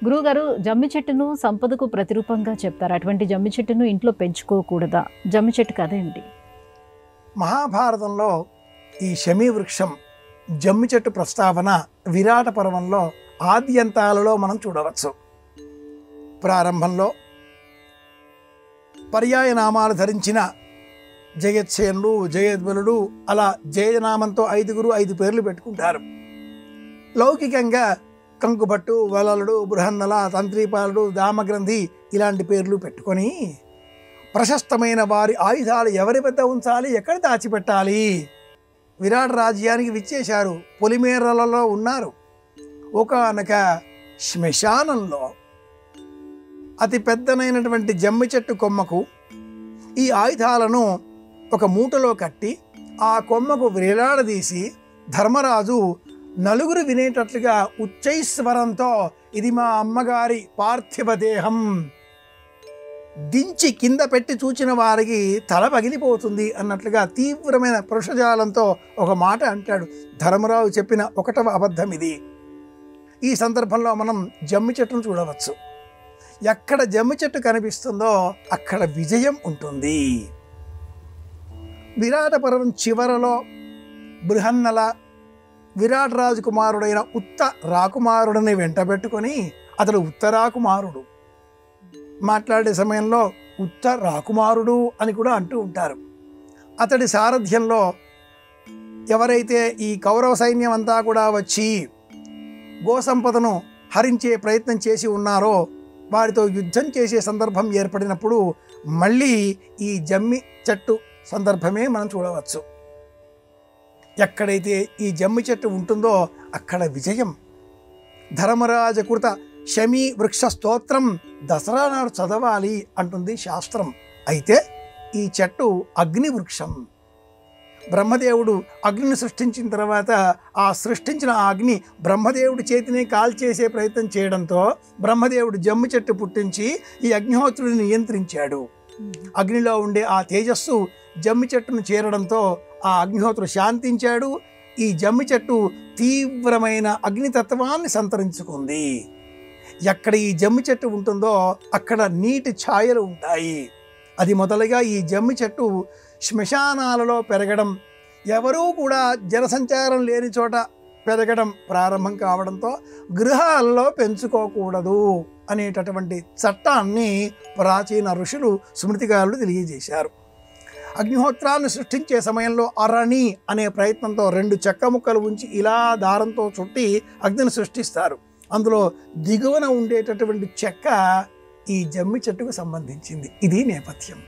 గురువుగారు జమ్మి చెట్టును సంపదకు ప్రతిరూపంగా చెప్తారు. అటువంటి జమ్మి చెట్టును ఇంట్లో పెంచుకోకూడదా? జమ్మి చెట్టు కథేంటి? మహాభారతంలో ఈ శమీ వృక్షం జమ్మి చెట్టు ప్రస్తావన విరాట పర్వంలో ఆద్యంతాలలో మనం చూడవచ్చు. ప్రారంభంలో పర్యాయ నామాలు ధరించిన జయత్సేనుడు, జయద్వలుడు, అలా జయనామంతో 5 పేర్లు పెట్టుకుంటారు. లౌకికంగా కంకుభట్టు, వలలుడు, బృహన్నల, తంత్రీపాలుడు, దామగ్రంథి ఇలాంటి పేర్లు పెట్టుకొని ప్రశస్తమైన వారి ఆయుధాలు ఎవరి వద్ద ఉంచాలి, ఎక్కడ దాచిపెట్టాలి, విరాట్ రాజ్యానికి విచ్చేశారు. పొలిమేరలలో ఉన్నారు. ఒకానొక శ్మశానంలో అతి పెద్దనైనటువంటి జమ్మి చెట్టు కొమ్మకు ఈ ఆయుధాలను ఒక మూటలో కట్టి ఆ కొమ్మకు వేలాడదీసి ధర్మరాజు నలుగురు వినేటట్లుగా ఉచ్చైస్వరంతో ఇది మా అమ్మగారి పార్థివ దేహం, దించి కింద పెట్టి చూచిన వారికి తల పగిలిపోతుంది అన్నట్లుగా తీవ్రమైన పురుషజాలంతో ఒక మాట అంటాడు. ధర్మరాజు చెప్పిన 1వ అబద్ధం ఇది. ఈ సందర్భంలో మనం జమ్మి చెట్టును చూడవచ్చు. ఎక్కడ జమ్మి చెట్టు కనిపిస్తుందో అక్కడ విజయం ఉంటుంది. విరాట పర్వం చివరలో బృహన్నల విరాట్ రాజు కుమారుడైన ఉత్త రాకుమారుడిని వెంటబెట్టుకొని, అతడు ఉత్తరాకుమారుడు, మాట్లాడే సమయంలో ఉత్త రాకుమారుడు అని కూడా అంటూ ఉంటారు. అతడి సారథ్యంలో ఎవరైతే ఈ కౌరవ సైన్యం అంతా కూడా వచ్చి గోసంపదను హరించే ప్రయత్నం చేసి ఉన్నారో వారితో యుద్ధం చేసే సందర్భం ఏర్పడినప్పుడు మళ్ళీ ఈ జమ్మి చెట్టు సందర్భమే మనం చూడవచ్చు. ఎక్కడైతే ఈ జమ్మి చెట్టు ఉంటుందో అక్కడ విజయం. ధర్మరాజకృత శమీ వృక్ష స్తోత్రం దసరా నాడు చదవాలి అంటుంది శాస్త్రం. అయితే ఈ చెట్టు అగ్ని వృక్షం. బ్రహ్మదేవుడు అగ్నిని సృష్టించిన తర్వాత ఆ సృష్టించిన ఆ అగ్ని బ్రహ్మదేవుడి చేతిని కాల్చేసే ప్రయత్నం చేయడంతో బ్రహ్మదేవుడు జమ్మి చెట్టు పుట్టించి ఈ అగ్నిహోత్రుడిని నియంత్రించాడు. అగ్నిలో ఉండే ఆ తేజస్సు జమ్మి చెట్టును చేరడంతో ఆ అగ్నిహోత్రుడు శాంతించాడు. ఈ జమ్మి చెట్టు తీవ్రమైన అగ్నితత్వాన్ని సంతరించుకుంది. ఎక్కడ ఈ జమ్మి చెట్టు ఉంటుందో అక్కడ నీటి ఛాయలు ఉంటాయి. అది మొదలుగా ఈ జమ్మి చెట్టు శ్మశానాలలో పెరగడం, ఎవరూ కూడా జనసంచారం లేని చోట పెరగడం ప్రారంభం కావడంతో గృహాల్లో పెంచుకోకూడదు అనేటటువంటి చట్టాన్ని ప్రాచీన ఋషులు, స్మృతికారులు తెలియజేశారు. అగ్నిహోత్రాన్ని సృష్టించే సమయంలో అరణి అనే ప్రయత్నంతో 2 చెక్క ముక్కలు ఉంచి ఇలా దారంతో చుట్టి అగ్నిని సృష్టిస్తారు. అందులో దిగువన ఉండేటటువంటి చెక్క ఈ జమ్మి చెట్టుకు సంబంధించింది. ఇది నేపథ్యం.